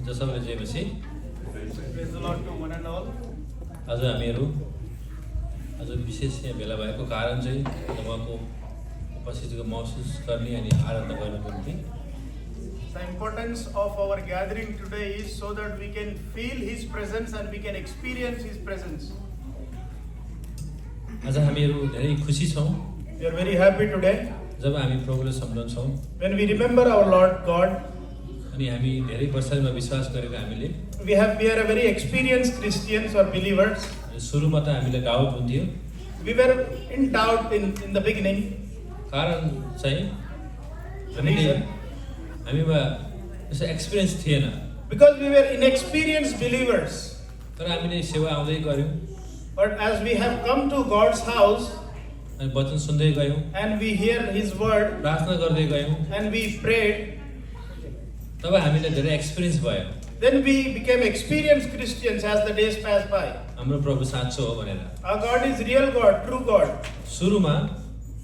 जसोले चाहिँ पछि Praise the Lord to one and all. आज हामीहरू आज विशेष यहाँ भेला भएको कारण चाहिँ उहाँको उपस्थितिको महसुस गर्ने अनि आराधना गर्नको निम्ति The importance of our gathering today is so that we can feel His presence and we can experience His presence. आज हामीहरू धेरै खुसी छौँ We are very happy today जब हामी प्रभुलाई सम्झन्छौँ when we remember our Lord God. अनि हामी धेरै वर्षमा विश्वास गरेको हामीले We are very experienced Christians or believers. सुरुमा त हामीलाई डाउट हुन्थ्यो We were in doubt in the beginning. कारण चाहिँ हामीले हामीमा यसो एक्सपिरियन्स थिएन Because we were inexperienced believers. तर हामीले सेवा आउँदै गऱ्यौँ But as we have come to God's house अनि वचन सुन्दै गयौँ and we hear His word प्रार्थना गर्दै गयौँ and we prayed, तब हामीलाई धेरै एक्सपिरियन्स भयो then we became experienced Christians as the days passed by. हाम्रो प्रभु साँचो हो भनेर Our God is real God, true God. सुरुमा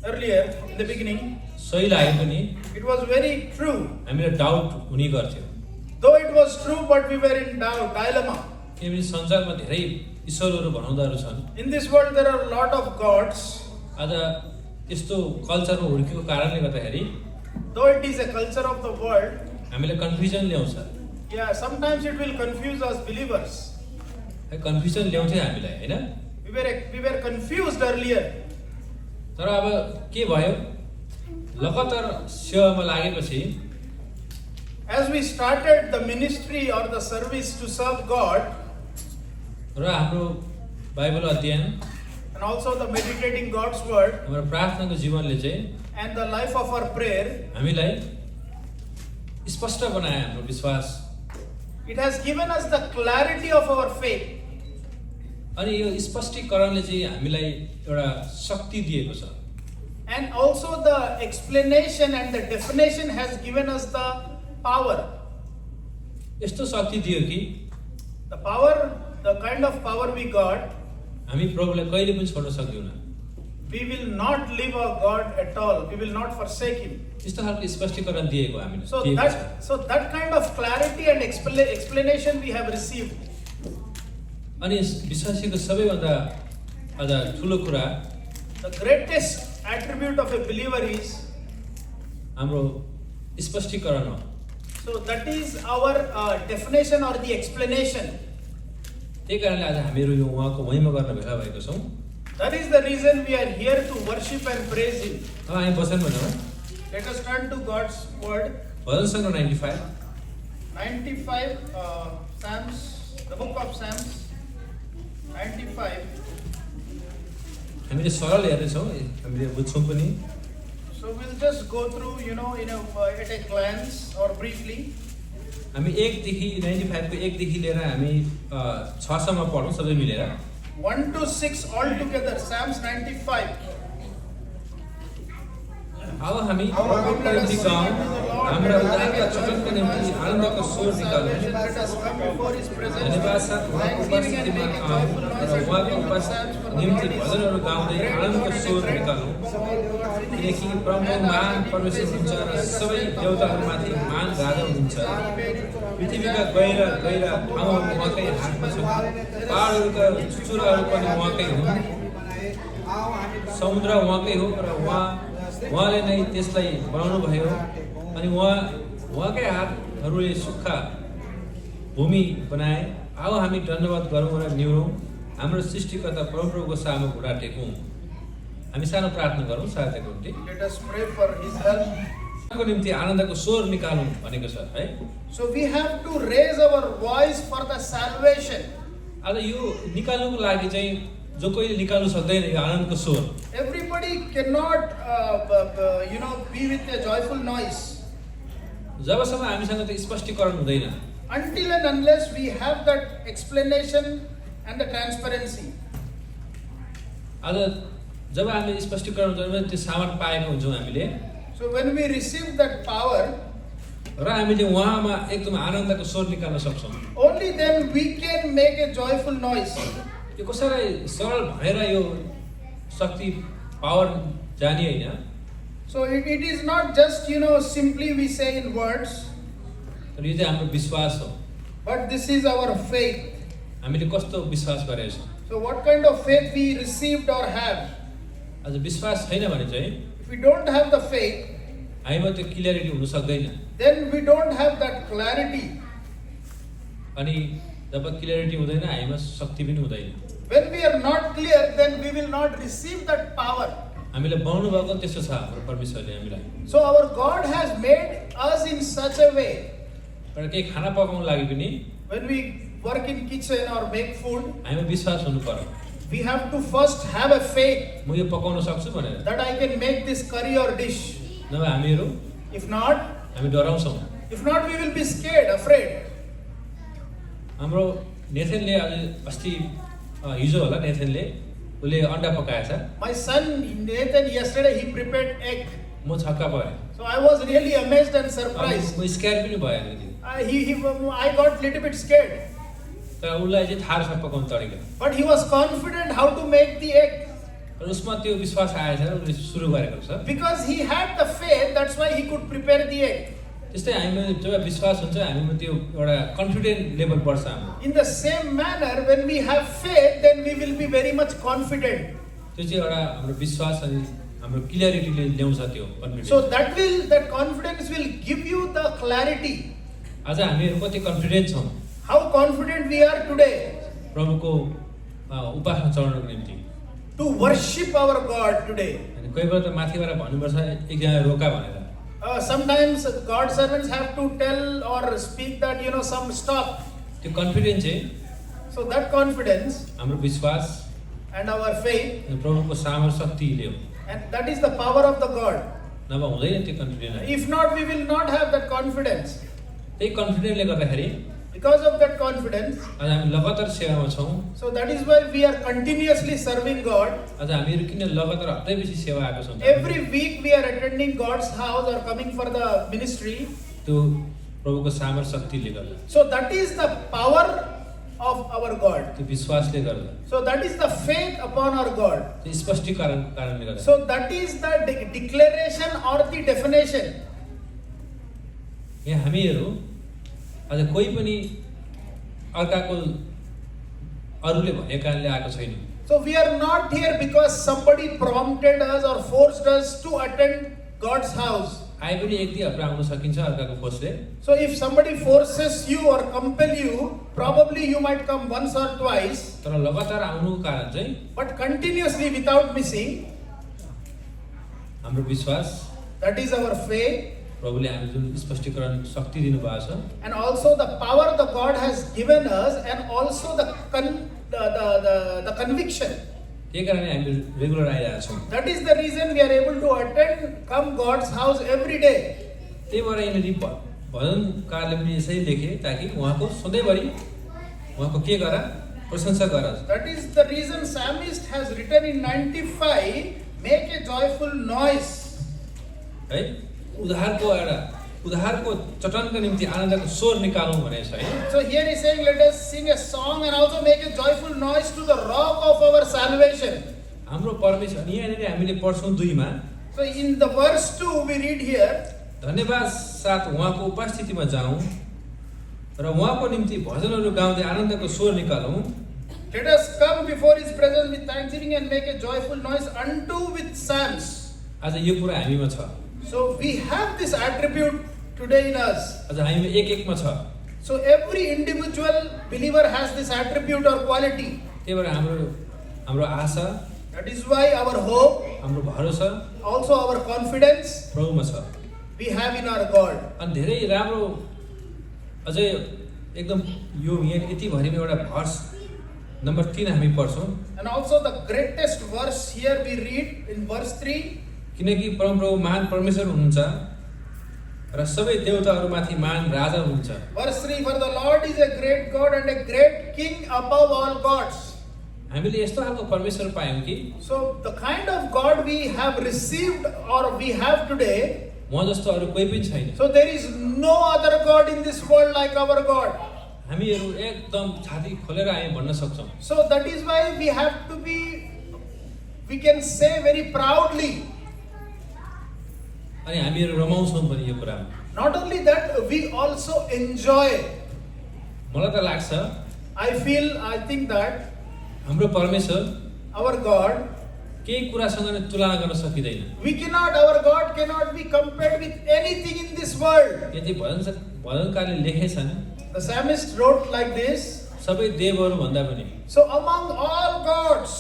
Earlier, in the beginning, सही लागे पनि it was very true. हामीलाई डाउट हुने गर्थ्यो Though it was true, but we were in doubt, dilemma. किनभने संसारमा धेरै ईश्वरहरू भनाउँदाहरू छन् In this world, there are a lot of gods. आज यस्तो कल्चरमा हुर्केको कारणले गर्दाखेरि Though it is a culture of the world, हामीलाई कन्फ्युजन ल्याउँछ yeah, sometimes it will confuse us believers. Confusion ल्याउँथ्यो हामीलाई होइन We were confused earlier. तर अब के भयो लगातार सेवामा लागेपछि As we started the ministry or the service to serve God, र हाम्रो बाइबल अध्ययन and also the meditating God's word हाम्रो प्रार्थनाको जीवनले चाहिँ and the life of our prayer, हामीलाई स्पष्ट बनायो हाम्रो विश्वास it has given us the clarity of our faith. अनि यो स्पष्टीकरणले चाहिँ हामीलाई एउटा शक्ति दिएको छ And also the explanation and the definition has given us the power. यस्तो शक्ति दियो कि The power, the kind of power we got, हामी प्रभुलाई कहिले पनि छोड्न सक्दैनौँ we will not leave our God at all. We will not forsake Him. त्यस्तो खालको स्पष्टीकरण दिएको हामीले So दिएको छ। that kind of clarity and explanation we have received. अनि विश्वासीको सबैभन्दा आज ठुलो कुरा The greatest attribute of a believer is, हाम्रो स्पष्टीकरण हो so that is our definition or the explanation. त्यही कारणले आज हामीहरू यो उहाँको महिमा गर्न भेला भएको छौँ That is the reason we are here to worship and praise Him. अब हामी वचन भनौँ Let us turn to God's word. भजन सङ्ग्रह 95 95 Psalms, the book of Psalms 95. हामीले सरल हेर्दैछौँ हामीले बुझ्छौँ पनि So we'll just go through, at a glance or briefly. हामी 95 को 1 देखि लिएर हामी 6 सम्म पढौँ सबै मिलेर 1 to 6 all together. Psalms 95. अब हामी प्रभुको निम्ति गाउँ हाम्रा उद्धारका चटकका निम्ति आनन्दको स्वर निकालौँ Let us come before His presence. धन्यवाद साथ उहाँको उपस्थितिमा आऊँ र उहाँको निम्ति भजनहरू गाउँदै आनन्दको स्वर निकालौँ किनकि प्रभु महान परमेश्वर हुनुहुन्छ र सबै देवताहरूमाथि महान राजा हुनुहुन्छ पृथ्वीका गहिरा गहिरा ठाउँहरू उहाँकै हातमा छन् पहाडहरूका चुचुराहरू पनि उहाँकै हुन् समुद्र उहाँकै हो र उहाँले नै त्यसलाई बनाउनु भयो अनि उहाँकै हातहरूले सुक्खा भूमि बनाए आओ हामी धन्यवाद गरौँ र निहुरौँ हाम्रो सृष्टिकर्ता परमप्रभुको सामु घुँडा टेकौँ हामी सानो प्रार्थना गरौँ सहायताको निम्ति Let us pray for His help. को निम्ति आनन्दको स्वर निकालौँ भनेको छ है So we have to raise our voice for the salvation. आज यो निकाल्नुको लागि चाहिँ जो कोही निकाल्नु सक्दैन यो आनन्दको स्वर Everybody cannot, be with a joyful noise जबसम्म हामीसँग त्यो स्पष्टीकरण हुँदैन until and unless we have that explanation and the transparency. आज जब हामीले स्पष्टीकरण गर्छौँ त्यो सामर्थ पाएको हुन्छौँ हामीले So when we receive that power, र हामीले उहाँमा एकदम आनन्दको स्वर निकाल्न सक्छौँ only then we can make a joyful noise. यो कसरी सरल भएर यो शक्ति पावर जाने होइन So it is not just, simply we say in words. तर यो चाहिँ हाम्रो विश्वास हो But this is our faith. हामीले कस्तो विश्वास गरेका छौँ? So what kind of faith we received or have? आज विश्वास छैन भने चाहिँ If we don't have the faith, हामीमा त्यो क्लियरिटी हुन सक्दैन। then we don't have that clarity. अनि जब क्लियरिटी हुँदैन हामीमा शक्ति पनि हुँदैन। When we are not clear, then we will not receive that power. हामीले बनाउनु भएको त्यस्तो छ हाम्रो परमेश्वरले हामीलाई। So our God has made us in such a way. एउटा केही खाना पकाउनु लागि पनि When we work in kitchen or make food, हामीमा विश्वास हुनु पर्यो। we have to first have a faith म यो पकाउन सक्छु भनेर। that I can make this curry or dish. नभए हामीहरू If not, हामी डराउँछौँ। we will be scared, afraid. हाम्रो नेथनले अस्ति हिजो होला नेथनले उसले अन्डा पकाएछ। My son Nathan yesterday he prepared egg. म छक्का परेँ। So I was really amazed and surprised. म स्क्यायर पनि भयो अलिकति। I got little bit scared. तर उसलाई चाहिँ थाहा छ पकाउनु तरिका। But he was confident how to make the egg. र उसमा त्यो विश्वास आएछ उसले सुरु गरेको छ। Because he had the faith, that's why he could prepare the egg. त्यस्तै हामीमा जब विश्वास हुन्छ हामीमा त्यो एउटा कन्फिडेन्ट लेभल बढ्छ हाम्रो। In the same manner, when we have faith, then we will be very much confident. त्यो चाहिँ एउटा हाम्रो विश्वास अनि हाम्रो क्लियरिटीले ल्याउँछ त्यो confidence. So that confidence will give you the clarity. आज हामीहरू कति कन्फिडेन्ट छौँ? How confident we are today प्रभुको उपासना चढ्नको निम्ति। to worship our God today. अनि कोही बेला त माथिबाट भन्नुपर्छ एकजना रोका भनेर। Sometimes God's servants have to tell or speak that some stop. त्यो कन्फिडेन्स चाहिँ So that confidence हाम्रो विश्वास and our faith, अनि प्रभुको सामर्थ शक्तिले हो। and that is the power of the God. नभए हुँदैन त्यो confidence. If not, we will not have that confidence. त्यही कन्फिडेन्सले गर्दाखेरि Because of that confidence, आज हामी लगातार सेवामा छौँ। so that is why we are continuously serving God. आज हामीहरू किन लगातार हप्तैपछि सेवा आएको छौँ? Every week we are attending God's house or coming for the ministry. त्यो प्रभुको सामर्थ शक्तिले गर्दा, So that is the power of our God. त्यो विश्वासले गर्दा, So that is the faith upon our God. त्यो स्पष्टीकरणको कारणले गर्दा। So that is the declaration or the definition. यहाँ हामीहरू आज कोही पनि अर्काको अरूले भनेको कारणले आएको छैन। So we are not here because somebody prompted us or forced us to attend God's house. आए पनि एक दुई आउन सकिन्छ अर्काको फोर्सले। So if somebody forces you or compel you, probably you might come once or twice. तर लगातार आउनुको कारण चाहिँ But continuously without missing, हाम्रो विश्वास, that is our faith. प्रभुले हामी जुन स्पष्टीकरण शक्ति दिनुभएको छ, And also the power that God has given us, and also the conviction. त्यही कारणले हामी रेगुलर आइरहेका छौँ। That is the reason we are able to attend, come God's house every day. त्यही भएर यिनीहरू भजनकारले पनि यसै लेखे ताकि उहाँको सधैँभरि उहाँको के गर प्रशंसा गर। That is the reason Psalmist has written in 95, make a joyful noise. है उद्धारको चटनको निम्ति आनन्दको स्वर निकालौँ भनेको छ है। So here he is saying, let us sing a song and also make a joyful noise to the rock of our salvation. हाम्रो परमेश्वर यहाँनिर हामीले पढ्छौँ 2 मा। So in the verse 2 we read here, धन्यवाद साथ उहाँको उपस्थितिमा जाऊँ र उहाँको निम्ति भजनहरू गाउँदै आनन्दको स्वर निकालौँ। let us come before his presence with thanksgiving and make a joyful noise unto with psalms. आज यो कुरा हामीमा छ। So we have this attribute today in us. आज हामीमा एक-एकमा छ। So every individual believer has this attribute or quality. त्यही भएर हाम्रो आशा, That is why our hope, हाम्रो भरोसा also our confidence, प्रभुमा छ। we have in our God. अनि धेरै राम्रो अझै एकदम यो यहाँ यति भरिमा एउटा भर्स नम्बर 3 हामी पढ्छौँ। And also the greatest verse here we read in verse 3. किनकि परमप्रभु महान परमेश्वर हुनुहुन्छ र सबै देवताहरूमाथि महान राजा हुनुहुन्छ। Verse 3, for the Lord is a great God and a great King above all gods. हामीले यस्तो खालको परमेश्वर पायौँ कि So the kind of God we have received or we have today, उहाँ जस्तो अरू कोही पनि छैन। so there is no other God in this world like our God. हामीहरू एकदम छाती खोलेर हामी भन्न सक्छौँ। So that is why we have to be, we can say very proudly. अनि हामीहरू रमाउँछौँ पनि यो कुरामा। Not only that, we also enjoy. मलाई त लाग्छ I think that हाम्रो परमेश्वर our God, केही कुरासँग नै तुलना गर्न सकिँदैन। our God cannot be compared with anything in this world. यदि भजनकारले लेखेछन् The psalmist wrote like this. सबै देवहरू भन्दा पनि। So among all gods,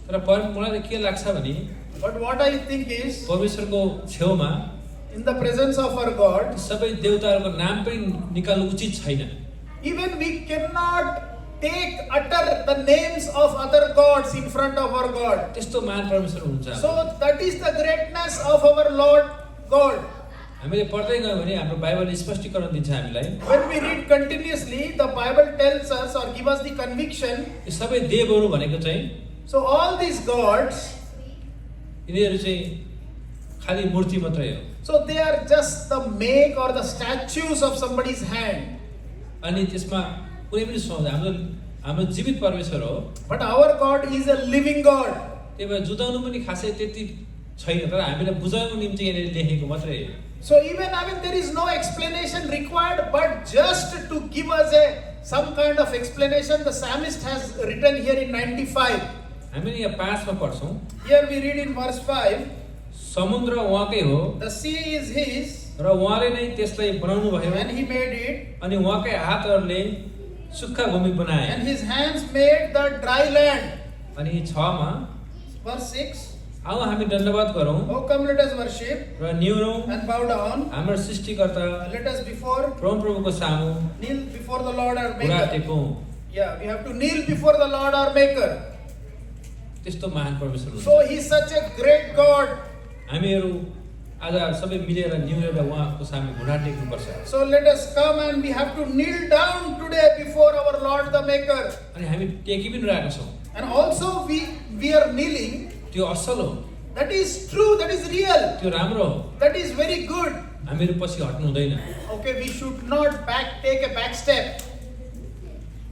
तर मलाई त के लाग्छ भने but what I think is, परमेश्वरको छेउमा in the presence of our God, सबै देवताहरूको नाम पनि निकाल्नु उचित छैन। even we cannot utter the names of other gods in front of our God. त्यस्तो महान परमेश्वर हुनुहुन्छ। So that is the greatness of our Lord God. हामीले पढ्दै गयौँ भने हाम्रो बाइबलले स्पष्टीकरण दिन्छ हामीलाई। When we read continuously, the Bible tells us or give us the conviction. यो सबै देवहरू भनेको चाहिँ So all these gods, यिनीहरू चाहिँ खाली मूर्ति मात्रै हो। so they are just the make or the statues of somebody's hand. अनि त्यसमा कुनै पनि हाम्रो जीवित परमेश्वर हो। But our God is a living God. त्यही भएर जुझाउनु पनि खासै त्यति छैन, तर हामीलाई बुझाउनु निम्ति यिनीहरूले लेखेको मात्रै हो। So even there is no explanation required, but just to give us some kind of explanation, the psalmist has written here in 95. हामीले यहाँ 5 मा पढ्छौँ। Here we read in verse 5. समुद्र उहाँकै हो The sea is his, र उहाँले नै त्यसलाई बनाउनु भयो and he made it, अनि उहाँकै हातहरूले सुक्खा भूमि बनाए and his hands made the dry land. अनि 6 मा Verse 6. आऊ हामी दण्डवत गरौँ Oh, come, let us worship र निहुरौँ and bow down. हाम्रो सृष्टिकर्ता Let us परमप्रभुको सामु kneel before the Lord our घुँडा Maker. टेकौँ। Yeah, we have to kneel before the Lord our Maker. त्यस्तो महान परमेश्वर हुनुहुन्छ। So he is such a great God. हामीहरू आज सबै मिलेर निहुरेर उहाँको सामु घुँडा टेक्नुपर्छ। So let us come and we have to kneel down today before our Lord the Maker. अनि हामी टेकी पनि रहेका छौँ। And also we are kneeling. त्यो असल हो, That is true, that is real, त्यो राम्रो हो। that is very good. हामीहरू पछि हट्नु हुँदैन। Okay, we should not take a back step.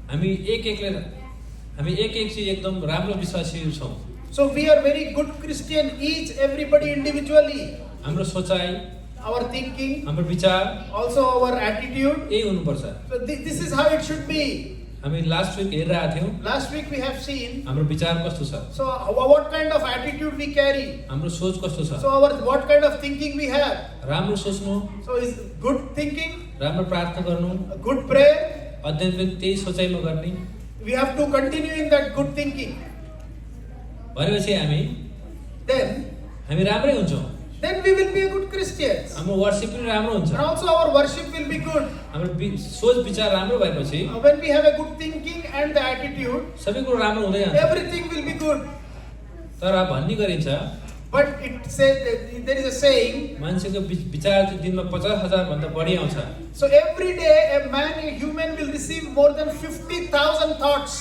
हामी एक चाहिँ एकदम राम्रो विश्वासीहरू छौँ। So we are very good Christian, everybody individually. हाम्रो सोचाइ, Our thinking, हाम्रो विचार also our attitude. यही हुनुपर्छ। So this is how it should be. हामी लास्ट विक हेरिरहेका थियौँ Last week we have seen. हाम्रो विचार कस्तो छ, So what kind of attitude we carry? हाम्रो सोच कस्तो छ। So what kind of thinking we have? राम्रो सोच्नु, So is good thinking, राम्रो प्रार्थना गर्नु, a good prayer. अध्ययन पनि त्यही सोचाइमा गर्ने We have to continue in that good thinking. भनेपछि Then राम्रै हुन्छौँ। we will be a good Christians. हाम्रो वर्शिप पनि राम्रो हुन्छ। And also our worship will be good. हाम्रो सोच विचार राम्रो भएपछि When we have a good thinking and the attitude, सबै कुरो राम्रो हुँदै जान्छ। everything will be good. तर भन्ने गरिन्छ But it says there is a saying. मान्छेको विचार चाहिँ दिनमा 50,000 भन्दा बढी आउँछ। So every day a human will receive more than 50,000 thoughts.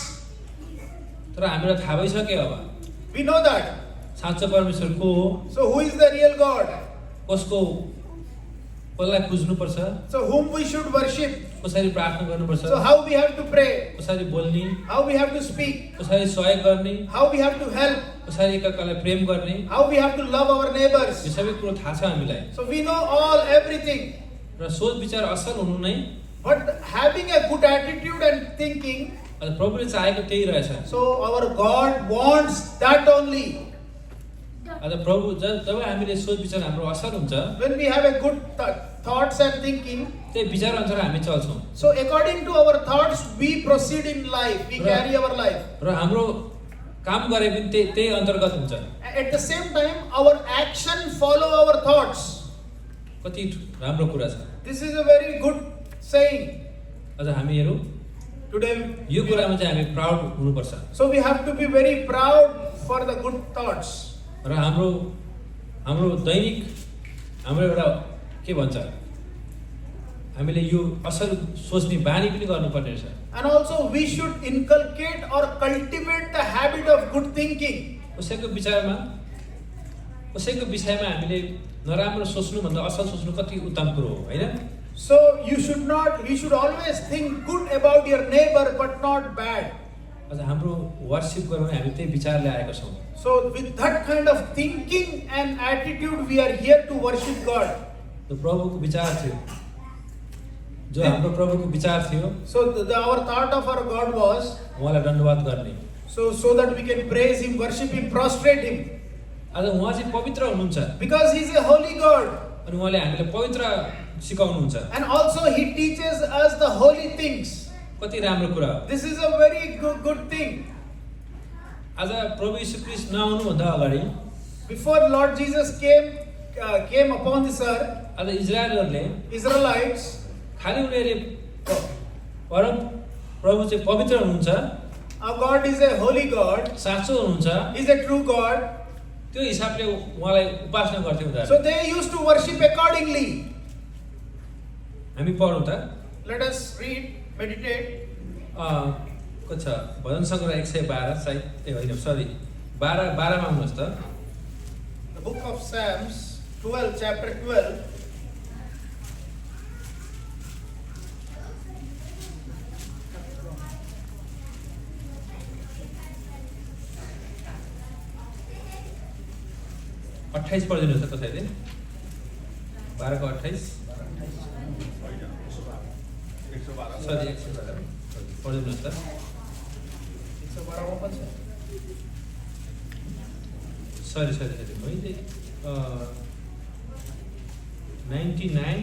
तर हामीलाई थाहा भइसक्यो अब We know that. साँचो परमेश्वर को हो, So who is the real God? कसलाई पुज्नुपर्छ, So whom we should worship? कसरी प्रार्थना गर्नुपर्छ, So how we have to pray? कसरी बोल्ने, How we have to speak? कसरी सहयोग गर्ने, How we have to help? कसरी एकअर्कालाई प्रेम गर्ने, How we have to love our यो neighbors? सबै कुरो थाहा छ हामीलाई। So we know everything. र सोच विचार असल हुनु नै But having a good attitude and thinking, प्रभुले चाहेको त्यही रहेछ। so our God wants that only. आज प्रभु जब हामीले सोच विचार हाम्रो असल हुन्छ, When we have a good thoughts and thinking, त्यही विचार अनुसार हामी चल्छौँ so according to our thoughts, we proceed in life, we carry our life. र हाम्रो काम गरे पनि त्यही अन्तर्गत हुन्छ। At the same time, our action follow our thoughts. कति राम्रो कुरा छ। This is a very good saying. आज हामीहरू Today, यो कुरामा चाहिँ हामी प्राउड हुनुपर्छ। so we have to be very proud for the good thoughts. र हाम्रो दैनिक हाम्रो एउटा के भन्छ, हामीले यो असल सोच्ने बानी पनि गर्नुपर्ने रहेछ। And also we should inculcate or cultivate the habit of good thinking. कसैको विषयमा हामीले नराम्रो सोच्नु भन्दा असल सोच्नु कति उत्तम कुरो हो, हैन? So you should always think good about your neighbor but not bad. आज हाम्रो वर्शिप गर्नु हामी त्यही विचारले आएका छौँ। So with that kind of thinking and attitude, we are here to worship God. त्यो प्रभुको विचार थियो। जो हाम्रो प्रभुको विचार थियो So our thought of our God was उहाँलाई दण्डवाद गर्ने। so that we can praise Him, worship Him, prostrate Him. आज उहाँ चाहिँ पवित्र हुनुहुन्छ Because He is a holy God. अनि उहाँले हामीलाई पवित्र सिकाउनुहुन्छ। And also He teaches us the holy things. कति राम्रो कुरा हो। This is a very good thing. आज प्रभु यीशु ख्रीष्ट नआउनुभन्दा अगाडि Before Lord Jesus came upon this earth, आज इजरायलहरूले Israelites, खालि उनीहरूले परम प्रभु चाहिँ पवित्र हुनुहुन्छ, our God is a holy God, साँचो हुनुहुन्छ, He is a true God. त्यो हिसाबले उहाँलाई उपासना गर्थे उनीहरूले। So they used to worship accordingly. हामी पढौँ त। Let us read, meditate. को छ भजन सङ्ग्रह 112 सायद ए होइन सरी 12 मा आउनुहोस् त। The book of Psalms, 12, chapter 12. अट्ठाइस पढिदिनुहोस् त कसैले 12 को 28 सरी 112 पढिदिनुहोस् त। सरी मैले 99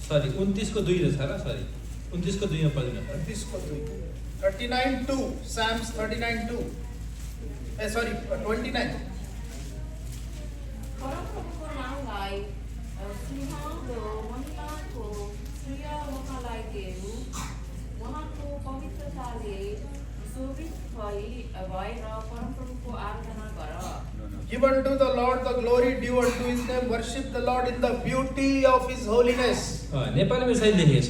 सरी 29 को 2 रहेछ र सरी 29 को 2 मा पढिदिनुहोस् त। 39:2, Psalms 39:2. Sorry, 29. परमप्रभुको नामलाई सिंहको महिलाको प्रिय मुखलाई देऊ, उहाँको पवित्रताले शोभित भएर परमप्रभुको आराधना गर। Give unto the Lord the glory due unto His name. Worship the Lord in the beauty of His holiness. नेपालीमा चाहिँ लेखेको छ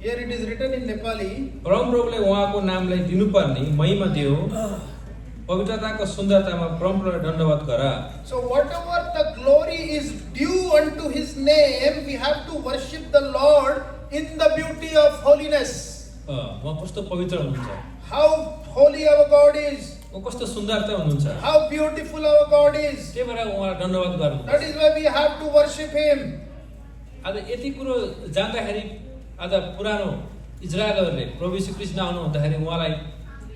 Here it is written in Nepali. परमप्रभुले उहाँको नामलाई दिनुपर्ने महिमा दियो, पवित्रताको सुन्दरतामा परमप्रभुलाई दण्डवत गर। So whatever the glory is due unto His name, we have to worship the Lord in the beauty of holiness. उहाँ कस्तो पवित्र हुनुहुन्छ, How holy our God is. उहाँ कस्तो सुन्दरता हुनुहुन्छ, How beautiful our God is. त्यही भएर उहाँलाई दण्डवत गर्नु। That is why we have to worship Him. आज यति कुरो जान्दाखेरि आज पुरानो इजरायलहरूले प्रभु यीशु ख्रीष्ट आउनु भन्दाखेरि उहाँलाई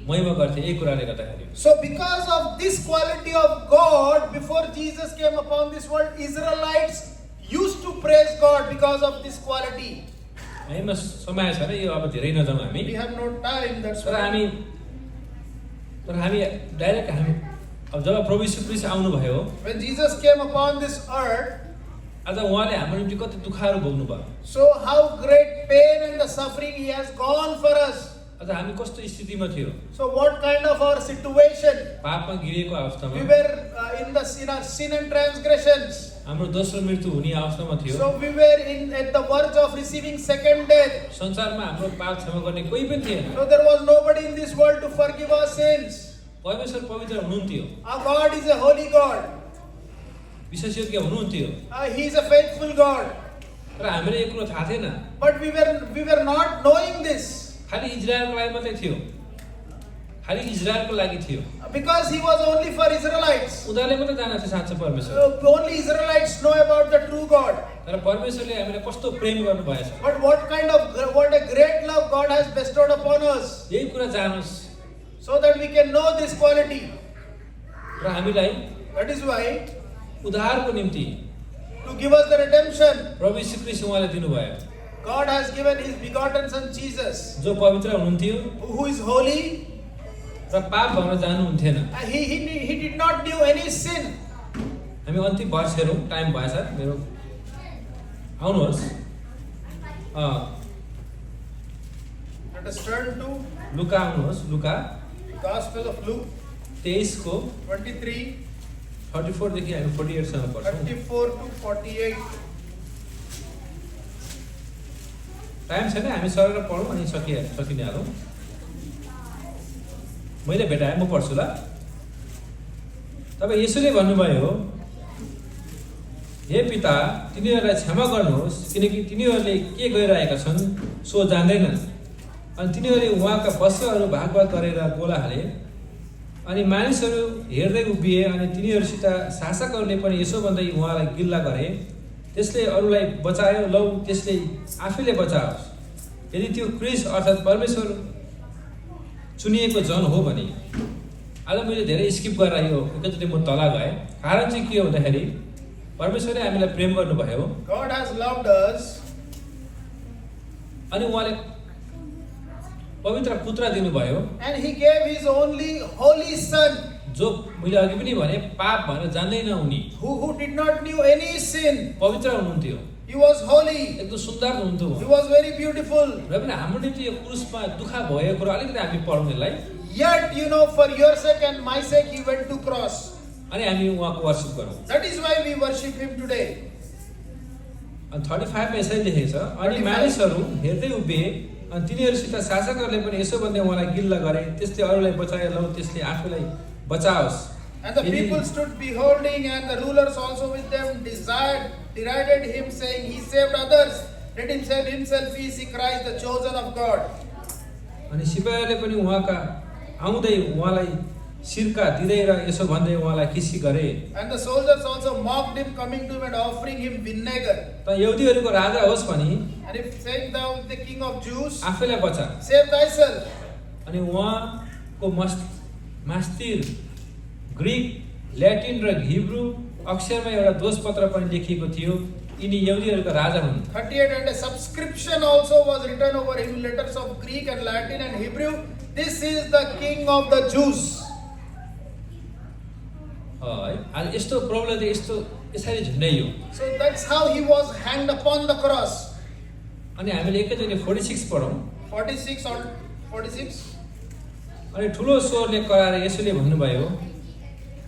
महिमा गर्थे यही कुराले गर्दाखेरि। So because of this quality of God, before Jesus came upon this world, Israelites used to praise God because of this quality. हामीमा समय छ र यो अब धेरै नजाउँ हामी। We have no time, that's तर why. हामी डाइरेक्ट हामी अब जब प्रभु यीशु ख्रीष्ट आउनुभयो When Jesus came upon this earth, आज उहाँले हाम्रो निम्ति कति दुःखहरू भोग्नु भयो। so how great pain and the suffering He has gone for us. आज हामी कस्तो स्थितिमा थियो, So what kind of our situation? पापमा गिरिएको अवस्थामा, We were in our sin and transgressions. हाम्रो दोस्रो मृत्यु हुने अवस्थामा थियो। So we were at the verge of receiving second death. संसारमा हाम्रो पाप क्षमा गर्ने कोही पनि थिएन। So there was nobody in this world to forgive our sins. परमेश्वर पवित्र हुनुहुन्थ्यो, Our God is a holy God. विशेषज्ञ हुनुहुन्थ्यो, He is a faithful God. तर हामीलाई यो कुरो थाहा थिएन। But we were not knowing this. खालि इजरायलको लागि मात्रै थियो, खालि इजरायलको लागि थियो। Because He was only for Israelites. उनीहरूले मात्रै जाने थियो साँच्चै परमेश्वर। Only Israelites know about the true God. तर परमेश्वरले हामीलाई कस्तो प्रेम गर्नुभएछ, But what a great love God has bestowed upon us. यही कुरा जानुस् So that we can know this quality. र हामीलाई That is why उद्धारको निम्ति to give us the redemption, प्रभु यीशु ख्रीष्ट उहाँले दिनुभयो, God has given His begotten Son Jesus, जो पवित्र हुनुहुन्थ्यो who is holy. र पाप भएर जानुहुन्थेन। He did not do any sin. हामी अन्तिम वर्ष हेरौँ, टाइम भएछ मेरो, आउनुहोस्। Let us turn to लुका आउनुहोस्, लुका Gospel of Luke 23 को 23, 34 देखि हामी 48 सम्म पढ्छौँ। 34 to 48. टाइम छैन, हामी सरेर पढौँ अनि सकिहालौँ। मैले भेटाएँ, म पढ्छु ल। तब येशूले भन्नुभयो, हे पिता, तिनीहरूलाई क्षमा गर्नुहोस्, किनकि तिनीहरूले के गरिरहेका छन् सो जान्दैनन्। अनि तिनीहरूले उहाँका वस्त्रहरू भागभाग गरेर गोला हाले, अनि मानिसहरू हेर्दै उभिए, अनि तिनीहरूसित शासकहरूले पनि यसो भन्दै उहाँलाई गिल्ला गरे। त्यसले अरूलाई बचायो, लौ त्यसले आफैले बचाओस्। यदि त्यो क्रिस्ट अर्थात् परमेश्वर चुनिएको जन हो भने, आज मैले धेरै स्किप गरेर यो एकैचोटि म तल गएँ। कारण चाहिँ के हो भन्दाखेरि परमेश्वरले हामीलाई प्रेम गर्नुभयो। God has loved us. अनि उहाँले पवित्र पुत्र दिनुभयो, And He gave His only holy Son, जो मैले अघि पनि भने पाप भनेर जान्दैन उनी, who did not knew any sin. पवित्र हुनुहुन्थ्यो, He was holy. एकदम सुन्दर हुनुहुन्थ्यो। He was very beautiful. र पनि हाम्रो निम्ति यो क्रुसमा दुःख भएको कुरा अलिकति हामी पढ्नेलाई, Yet, for your sake and my sake, He went to cross. अनि हामी उहाँको वर्शिप गरौँ। That is why we worship Him today. अनि 35 मा यसरी लेखेको छ, अनि मानिसहरू हेर्दै उभिए, अनि तिनीहरूसित शासकहरूले पनि यसो भन्दै उहाँलाई गिल्ला गरे, त्यसले अरूलाई बचाए, लौ त्यसले आफूलाई बचाओस्। And the people stood beholding, and the rulers also with them derided Him, saying, He saved others. Let Him save Himself, He is Christ, the chosen of God. अनि सिपाहीहरूले पनि उहाँका आउँदै उहाँलाई सिरका दिँदै र यसो भन्दै उहाँलाई खिसी गरे। And the soldiers also mocked Him, coming to Him and offering Him vinegar. त यहुदीहरूको राजा होस् भनी, And if saying, Thou the King of Jews, आफैलाई बचा। save thyself. अनि उहाँको मास्तिर ग्रिक, ल्याटिन र हिब्रू अक्षरमा एउटा दोषपत्र पनि लेखिएको थियो, यिनी यहुदीहरूको राजा हुन्। 38 And a subscription also was written over him in letters of Greek and Latin and Hebrew. This is the King of the Jews. आज यस्तो प्रब्लम चाहिँ यस्तो यसरी झुन्डै हो। So that's how He was hanged upon the cross. अनि हामीले एकैचोटि 46 पढौँ। 46 or 46. अनि ठुलो स्वरले कराएर यसोले भन्नुभयो,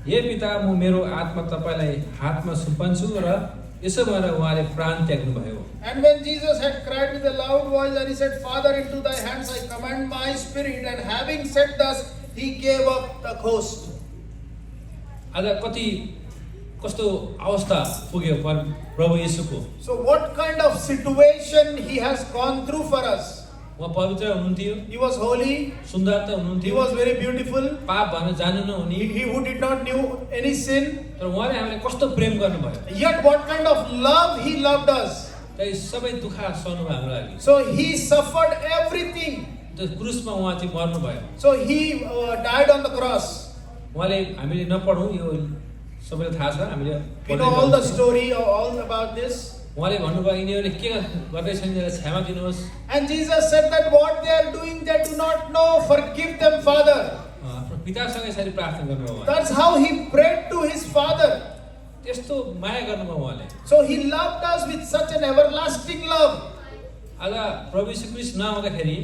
हे पिता, म मेरो आत्मा तपाईँलाई हातमा सुम्पन्छु, र यसो भनेर उहाँले प्राण त्याग्नुभयो। And when Jesus had cried with a loud voice, and He said, Father, into Thy hands I commend my spirit, and having said thus, He gave up the ghost. आज कस्तो अवस्था पुग्यो प्रभु येशूको। So what kind of situation He has gone through for us? उहाँ पवित्र हुनुहुन्थ्यो, He was holy. सुन्दर त He हुनुहुन्थ्यो, was very beautiful. पाप भन्न जानु नहुने, He who did not knew any sin. तर उहाँले हामीलाई कस्तो प्रेम गर्नुभयो। Yet what kind of love He loved us. त्यही सबै दुःख सहनु हाम्रो लागि। So He suffered everything. त्यो क्रुसमा उहाँ चाहिँ मर्नुभयो। So He died on the cross. उहाँले हामीले नपढौँ, यो सबैलाई थाहा छ, हामीले We know all the story, all about this. उहाँले भन्नुभयो यिनीहरूले के गर्दैछन्, यिनीहरूलाई क्षमा दिनुहोस्। And Jesus said that what they are doing, they do not know. Forgive them, Father. आफ्नो पितासँग यसरी प्रार्थना गर्नुभयो। That's how He prayed to His Father. त्यस्तो माया गर्नुभयो उहाँले। So He loved us with such an everlasting love. आज प्रभु यीशु ख्रीष्ट नआउँदाखेरि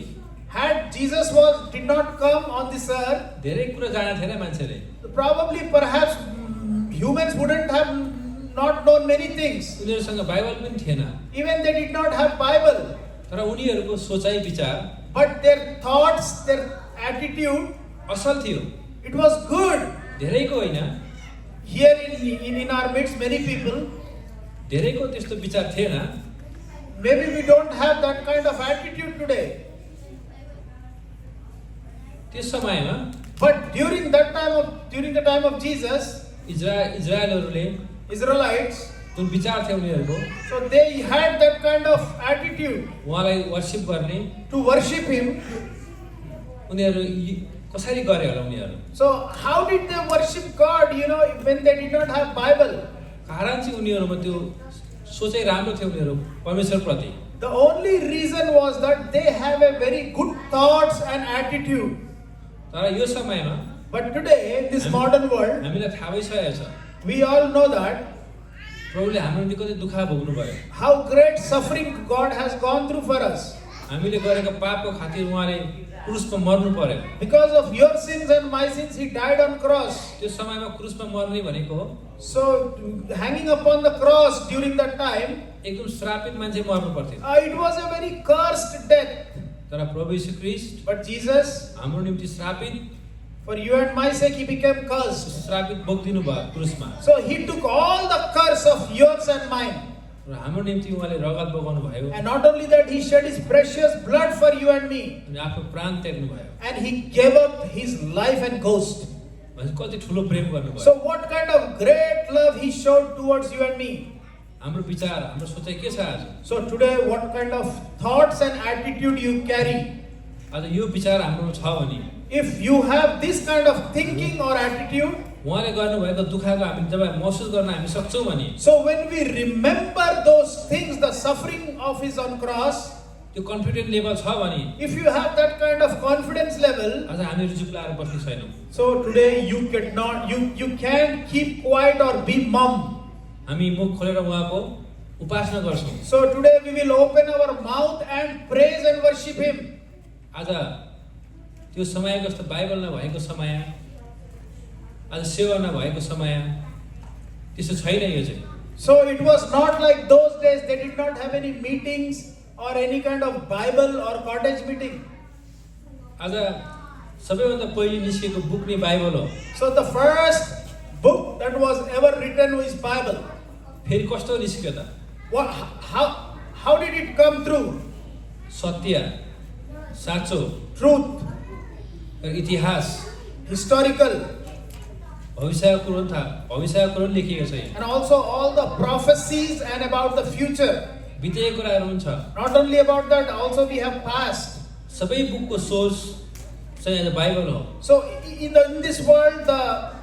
Had Jesus did not come on this earth, धेरै कुरा जानेको थिएन मान्छेले। probably perhaps humans wouldn't have not known many things. उनीहरूसँग बाइबल पनि थिएन, Even they did not have Bible. तर उनीहरूको सोचाइ विचार But their thoughts, their attitude, असल थियो, it was good. धेरैको होइन, Here in our midst, many people, धेरैको त्यस्तो विचार थिएन। maybe we don't have that kind of attitude today. त्यस समयमा But during the time of Jesus, इजरायलहरूले Israelites, जुन विचार थियो उनीहरूको, so they had that kind of attitude उहाँलाई वर्शिप गर्ने, to worship Him. उनीहरू कसरी गरे होला उनीहरू? So how did they worship God, when they did not have Bible? कारण चाहिँ उनीहरूमा त्यो सोचाइ राम्रो थियो उनीहरू परमेश्वरप्रति। The only reason was that they have a very good thoughts and attitude. तर यो समयमा But today, in this modern world, हामीलाई थाहा भइसकेको छ, we all know that प्रभुले हाम्रो निम्ति कति दुःख भोग्नुभयो। how great suffering God has gone through for us. हामीले गरेको पापको खातिर उहाँले क्रुसमा मर्नु पर्यो। Because of your sins and my sins, He died on cross. त्यो समयमा क्रुसमा मर्ने भनेको हो So hanging upon the cross during that time, एकदम श्रापित मान्छे मर्नु पर्थ्यो। it was a very cursed death. तर प्रभु यीशु ख्रीष्ट But Jesus, हाम्रो निम्ति श्रापित, for you and my sake, He became cursed. श्रापित बोकिदिनु भयो क्रुसमा, So He took all the curse of yours and mine. र हाम्रो निम्ति उहाँले रगत बगाउनु भयो, And not only that, He shed His precious blood for you and me. अनि आफ्नो प्राण त्याग्नु भयो। And He gave up His life and ghost. कति ठुलो प्रेम गर्नुभयो। So what kind of great love He showed towards you and me. हाम्रो विचार हाम्रो सोचाइ के छ आज? So today, what kind of thoughts and attitude you carry? आज यो विचार हाम्रो छ भने If you have this kind of thinking or attitude, उहाँले गर्नुभएको दुःखको हामी जब महसुस गर्न हामी सक्छौँ भने so when we remember those things, the suffering of His on cross, त्यो कन्फिडेन्ट लेभल छ भने if you have that kind of confidence level, आज हामीहरू चुप लाएर बस्ने छैनौँ। so today you cannot, you can't keep quiet or be mum. हामी मुख खोलेर उहाँको उपासना गर्छौँ। So today we will open our mouth and praise and worship Him. आज त्यो समय जस्तो बाइबल नभएको समय, आज सेवा नभएको समय त्यस्तो छैन यो चाहिँ। So it was not like those days, they did not have any meetings or any kind of Bible or cottage meeting. आज सबैभन्दा पहिले निस्केको बुक नै बाइबल हो। So the first book that was ever written was Bible. फेरि कस्तो निस्क्यो त? What, how did it come through? सत्य, साँचो, Truth, र इतिहास, historical, भविष्यको कुरो लेखिएको छ यहाँ। and also all the prophecies and about the future. बितेको कुराहरू हुन्छ। Not only about that, also we have past. सबै बुकको सोर्स चाहिँ आज बाइबल हो। So in this world,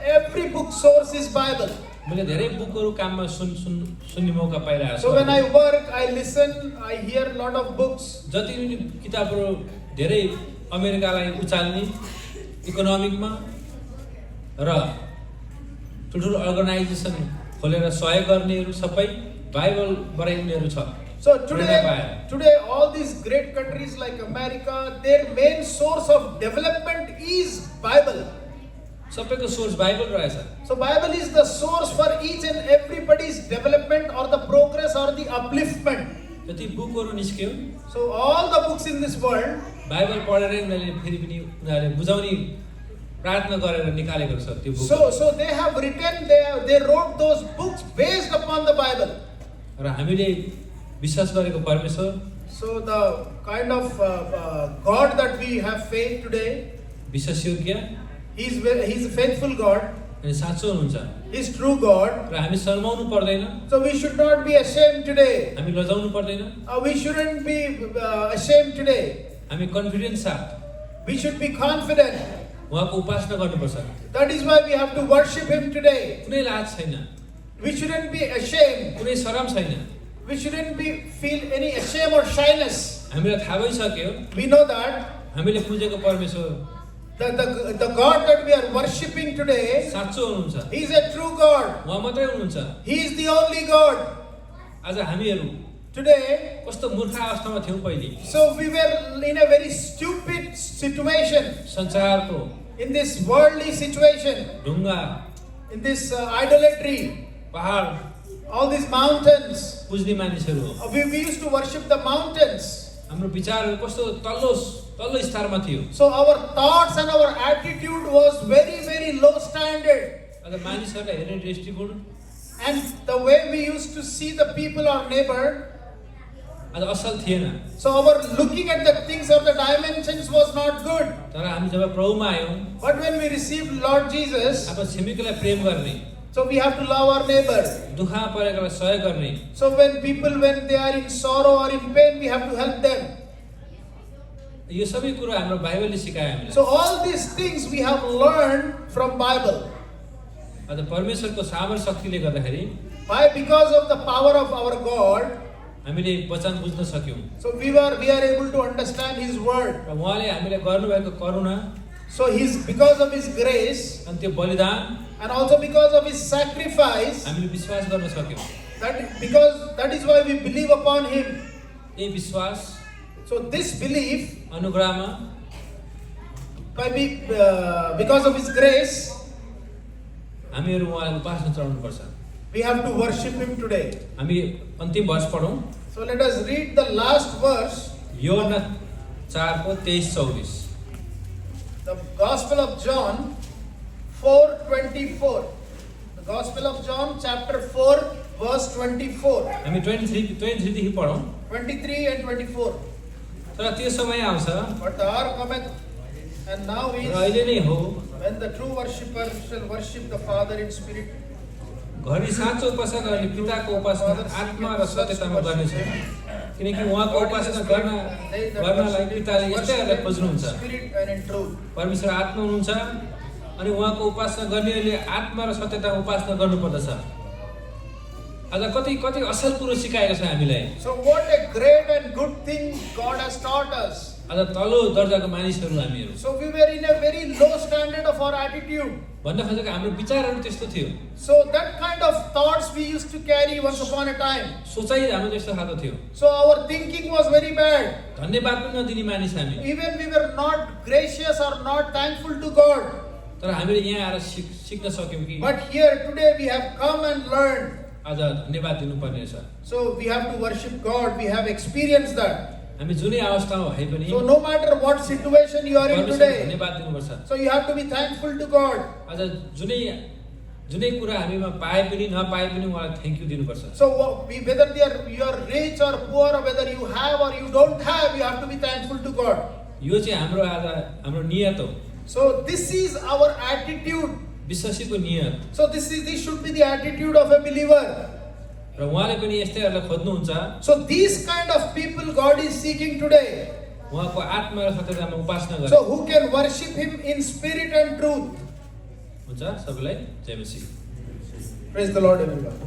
every book source is Bible. मैले धेरै बुकहरू काममा सुन्ने मौका पाइरहेको छु। So when I work, I listen, I hear a lot of books. जति पनि किताबहरू धेरै अमेरिकालाई उचाल्ने इकोनोमिकमा र ठुल्ठुलो अर्गनाइजेसन खोलेर सहयोग गर्नेहरू सबै बाइबलबाटै उनीहरू छ। So today all these great countries like America, their main source of development is Bible. सबैको सोर्स बाइबल रहेछ। So Bible is the source for each and everybody's development or the progress or the upliftment. जति बुकहरू निस्क्यो So all the books in this world, Bible पढेरै उनीहरूले फेरि पनि उनीहरूले बुझाउने प्रार्थना गरेर निकालेको छ त्यो book. so they have written, they wrote those books based upon the Bible. र हामीले विश्वास गरेको परमेश्वर, So the kind of God that we have faith today, विश्वासयोग्य He's a faithful God. अनि साँचो हुनुहुन्छ He's true God. र हामी शर्माउनु पर्दैन, So we should not be ashamed today. हामी लजाउनु पर्दैन, We shouldn't be ashamed today. हामी कन्फिडेन्स साथ We should be confident. उहाँको उपासना गर्नुपर्छ। That is why we have to worship Him today. कुनै लाज छैन, We shouldn't be ashamed. कुनै शरम छैन। We shouldn't feel any shame or shyness. हामीलाई थाहा भइसक्यो We know that हामीले पूजेको परमेश्वर the God that we are worshiping today, साँचो हुनुहुन्छ, He is a true God. उहाँ मात्रै हुनुहुन्छ। He is the only God. आज हामीहरू Today, कस्तो मूर्ख अवस्थामा थियौँ पहिले, so we were in a very stupid situation, संसारको in this worldly situation, ढुङ्गा, in this idolatry, पहाड all these mountains. पुज्ने मानिसहरू हो। We used to worship the mountains. हाम्रो विचारहरू कस्तो तल्लो स्तरमा थियो। So our thoughts and our attitude was very, very low standard. आज मानिसहरूलाई हेर्ने दृष्टिकोण, And the way we used to see the people, our neighbor, आज असल थिएन। so our looking at the things of the dimensions was not good. तर हामी जब प्रभुमा आयौँ, But when we received Lord Jesus, आफ्नो छिमेकीलाई प्रेम गर्ने, so we have to love our neighbor. दुःखमा परेकालाई सहयोग गर्ने, So when they are in sorrow or in pain, we have to help them. यो सबै कुरा हाम्रो बाइबलले सिकायो हामीलाई। So all these things we have learned from Bible. आज परमेश्वरको सामर्थ्य शक्तिले गर्दाखेरि Because of the power of our God, हामीले वचन बुझ्न सक्यौँ so we are able to understand His word. र उहाँले हामीलाई गर्नुभएको करुणा So because of His grace अनि त्यो बलिदान and also because of His sacrifice, हामीले विश्वास गर्न सक्यौँ। that is why we believe upon Him. यही विश्वास So this belief, अनुग्रहमा because of His grace, हामीहरू उहाँलाई उपासना चढाउनुपर्छ। we have to worship Him today. हामी अन्तिम वर्ष पढौँ। So let us read the last verse, Yohanna 4 को 23-24। the Gospel of John 4:24. The Gospel of John chapter 4 verse 24, हामी 23 देखि पढौँ। 23 and 24. तर त्यो समय आउँछ But the hour cometh, and now र is, अहिले नै हो when the true worshipper shall worship the Father in spirit घरि साँचो उपासनाहरूले पिताको उपासना आत्मा र सत्यतामा गर्नेछ किनकि उहाँको उपासना गर्नलाई पिताले यस्तैहरूलाई खोज्नुहुन्छ Spirit and in truth. परमेश्वर आत्मा हुनुहुन्छ अनि उहाँको उपासना गर्नेहरूले आत्मा र सत्यतामा उपासना गर्नुपर्दछ आज कति कति असल कुरो सिकाएको छ हामीलाई So what a great and good thing God has taught us. आज तल्लो दर्जाको मानिसहरू हामीहरू So we were in a very low standard of our attitude. भन्न खोजेको हाम्रो विचारहरू त्यस्तो थियो So that kind of thoughts we used to carry once upon a time. सोचाइ हाम्रो त्यस्तो खालको थियो So our thinking was very bad. धन्यवाद पनि नदिने मानिस हामी Even we were not gracious or not thankful to God. तर हामीले यहाँ आएर सिक्न सक्यौँ कि But here today we have come and learned. आज धन्यवाद दिनुपर्ने छ So we have to worship God. We have experienced that. हामी जुनै अवस्थामा भए पनि So no matter what situation you are in परमेश्वरलाई today, धन्यवाद दिनुपर्छ so you have to be thankful to God. आज जुनै कुरा हामीमा पाए पनि नपाए पनि उहाँलाई थ्याङ्क यू दिनुपर्छ So whether you are rich or poor, or whether you have or you don't have, you have to be thankful to God. यो चाहिँ हाम्रो आज हाम्रो नियत हो So this is our attitude. विश्वासीको नियत So this should be the attitude of a believer. र उहाँले पनि यस्तैहरूलाई खोज्नुहुन्छ So these kind of people God is seeking today. उहाँको आत्मा र सत्यतामा उपासना गर्ने So who can worship Him in spirit and truth. हुन्छ सबैलाई जय मसीह Praise the Lord, everyone.